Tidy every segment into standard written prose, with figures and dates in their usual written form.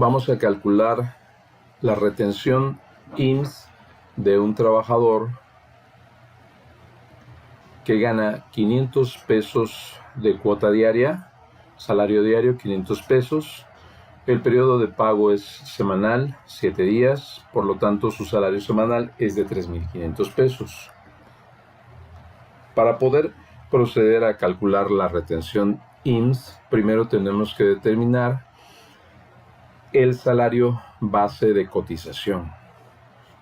vamos a calcular la retención IMSS de un trabajador que gana 500 pesos de cuota diaria, salario diario 500 pesos. El periodo de pago es semanal, 7 días, por lo tanto su salario semanal es de 3.500 pesos. Para poder proceder a calcular la retención IMSS, primero tenemos que determinar el salario base de cotización.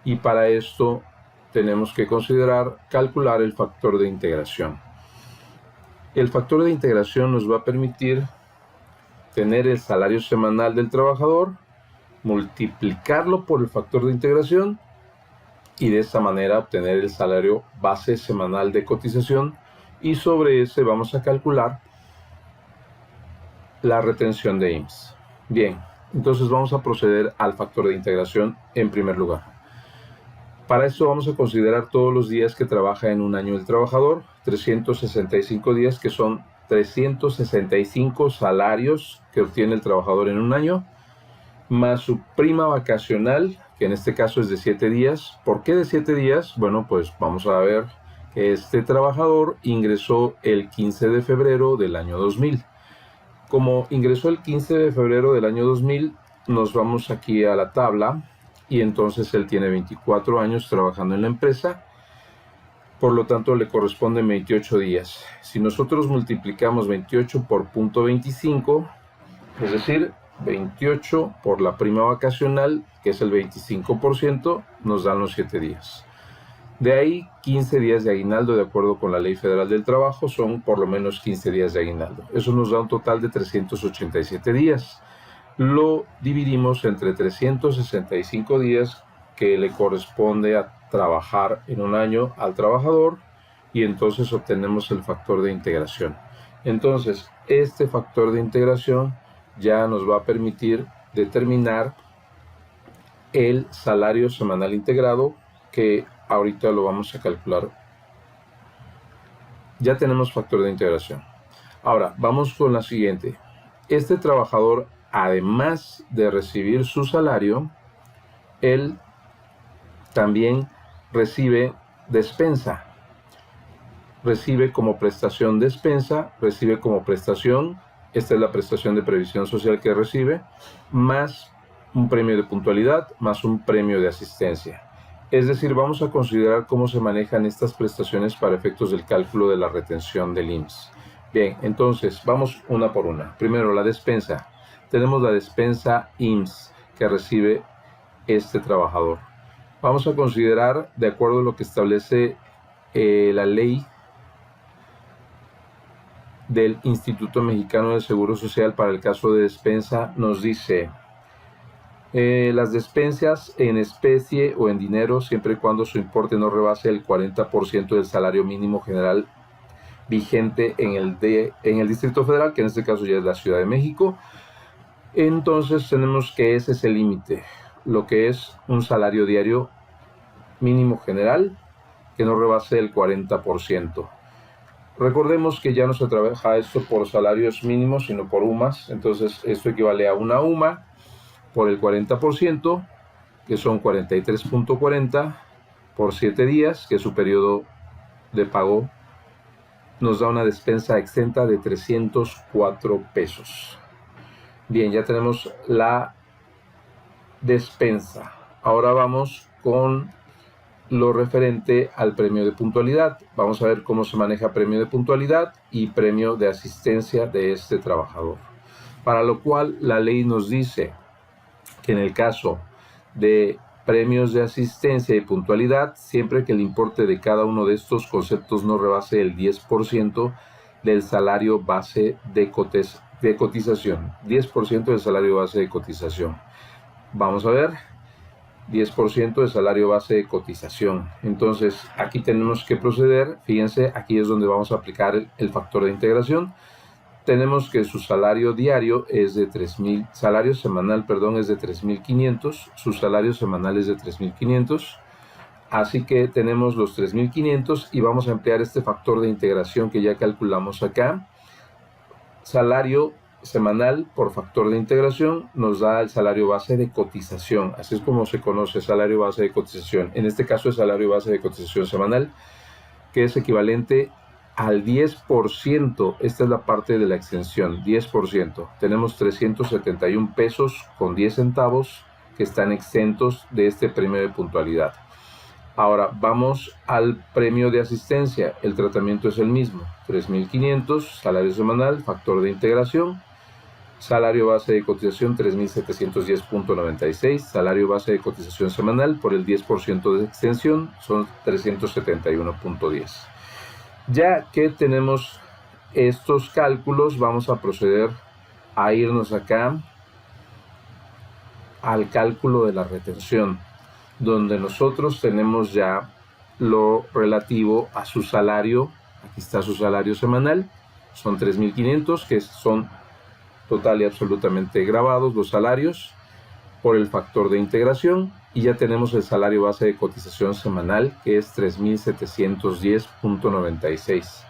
Y para esto tenemos que calcular el factor de integración. El factor de integración nos va a permitir tener el salario semanal del trabajador, multiplicarlo por el factor de integración y de esta manera obtener el salario base semanal de cotización, y sobre ese vamos a calcular la retención de IMSS. Bien, entonces vamos a proceder al factor de integración en primer lugar. Para esto vamos a considerar todos los días que trabaja en un año el trabajador, 365 días, que son 365 salarios que obtiene el trabajador en un año, más su prima vacacional, que en este caso es de 7 días. ¿Por qué de 7 días? Bueno, pues vamos a ver que este trabajador ingresó el 15 de febrero del año 2000. Como ingresó el 15 de febrero del año 2000, nos vamos aquí a la tabla, y entonces él tiene 24 años trabajando en la empresa, por lo tanto le corresponden 28 días. Si nosotros multiplicamos 28 por 0.25, es decir, 28 por la prima vacacional, que es el 25%, nos dan los 7 días. De ahí 15 días de aguinaldo, de acuerdo con la Ley Federal del Trabajo, son por lo menos 15 días de aguinaldo. Eso nos da un total de 387 días. Lo dividimos entre 365 días que le corresponde a trabajar en un año al trabajador, y entonces obtenemos el factor de integración. Entonces, este factor de integración ya nos va a permitir determinar el salario semanal integrado, que ahorita lo vamos a calcular. Ya tenemos factor de integración. Ahora, vamos con la siguiente. Este trabajador, además de recibir su salario, él también recibe despensa. Recibe como prestación despensa, recibe como prestación, esta es la prestación de previsión social que recibe, más un premio de puntualidad, más un premio de asistencia. Es decir, vamos a considerar cómo se manejan estas prestaciones para efectos del cálculo de la retención del IMSS. Bien, entonces vamos una por una. Primero, la despensa. Tenemos la despensa IMSS que recibe este trabajador. Vamos a considerar, de acuerdo a lo que establece la ley del Instituto Mexicano del Seguro Social para el caso de despensa, nos dice: las despensas en especie o en dinero, siempre y cuando su importe no rebase el 40% del salario mínimo general vigente en el Distrito Federal, que en este caso ya es la Ciudad de México. Entonces tenemos que ese es el límite, lo que es un salario diario mínimo general que no rebase el 40%. Recordemos que ya no se trabaja esto por salarios mínimos, sino por UMAS. Entonces esto equivale a una UMA por el 40%, que son 43.40 por 7 días, que es su periodo de pago, nos da una despensa exenta de 304 pesos. Bien, ya tenemos la despensa. Ahora vamos con lo referente al premio de puntualidad. Vamos a ver cómo se maneja premio de puntualidad y premio de asistencia de este trabajador. Para lo cual la ley nos dice que en el caso de premios de asistencia y puntualidad, siempre que el importe de cada uno de estos conceptos no rebase el 10% del salario base de cotización. 10% del salario base de cotización. Vamos a ver, 10% de salario base de cotización. Entonces, aquí tenemos que proceder. Fíjense, aquí es donde vamos a aplicar el factor de integración. Tenemos que su salario diario es de 3.000, salario semanal, perdón, es de 3.500, su salario semanal es de 3.500, así que tenemos los 3.500 y vamos a emplear este factor de integración que ya calculamos acá. Salario semanal por factor de integración nos da el salario base de cotización. Así es como se conoce, salario base de cotización. En este caso, el salario base de cotización semanal, que es equivalente al 10%. Esta es la parte de la exención, 10%. Tenemos 371 pesos con 10 centavos que están exentos de este premio de puntualidad. Ahora vamos al premio de asistencia. El tratamiento es el mismo, 3.500, salario semanal, factor de integración, salario base de cotización 3.710.96, salario base de cotización semanal por el 10% de extensión son 371.10. Ya que tenemos estos cálculos, vamos a proceder a irnos acá al cálculo de la retención, donde nosotros tenemos ya lo relativo a su salario. Aquí está su salario semanal, son 3.500, que son total y absolutamente grabados los salarios por el factor de integración, y ya tenemos el salario base de cotización semanal, que es 3.710.96.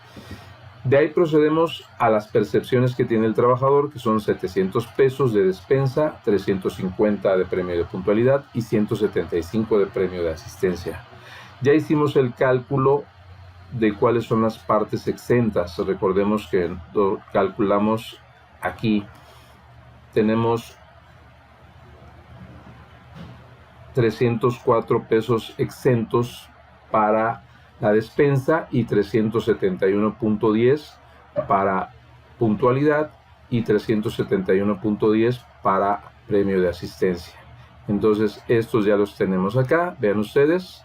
De ahí procedemos a las percepciones que tiene el trabajador, que son 700 pesos de despensa, 350 de premio de puntualidad y 175 de premio de asistencia. Ya hicimos el cálculo de cuáles son las partes exentas. Recordemos que lo calculamos aquí. Tenemos 304 pesos exentos para la despensa y 371.10 para puntualidad y 371.10 para premio de asistencia. Entonces estos ya los tenemos acá, vean ustedes,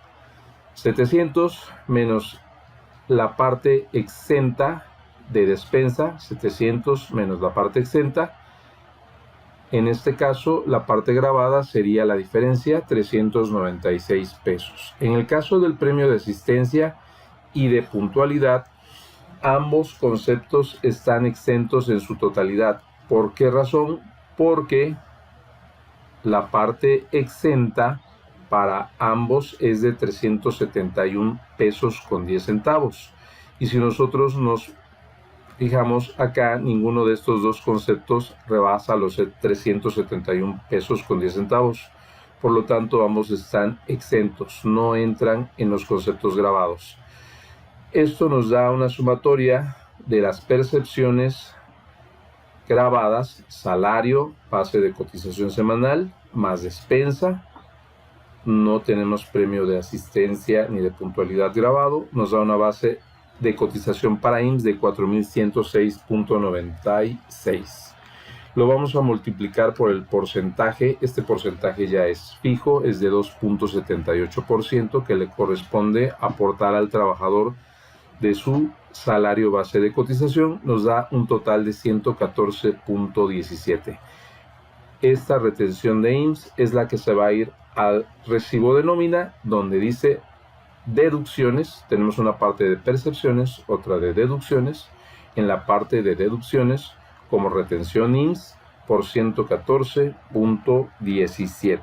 700 menos la parte exenta de despensa, 700 menos la parte exenta. En este caso, la parte grabada sería la diferencia, 396 pesos. En el caso del premio de asistencia y de puntualidad, ambos conceptos están exentos en su totalidad. ¿Por qué razón? Porque la parte exenta para ambos es de 371 pesos con 10 centavos. Y si nosotros nos fijamos acá, ninguno de estos dos conceptos rebasa los 371 pesos con 10 centavos. Por lo tanto, ambos están exentos, no entran en los conceptos grabados. Esto nos da una sumatoria de las percepciones grabadas, salario, base de cotización semanal, más despensa. No tenemos premio de asistencia ni de puntualidad grabado. Nos da una base de cotización para IMSS de 4.106.96. Lo vamos a multiplicar por el porcentaje. Este porcentaje ya es fijo, es de 2.78%, que le corresponde aportar al trabajador de su salario base de cotización. Nos da un total de 114.17. Esta retención de IMSS es la que se va a ir al recibo de nómina, donde dice deducciones. Tenemos una parte de percepciones, otra de deducciones. En la parte de deducciones, como retención IMSS por 114.17.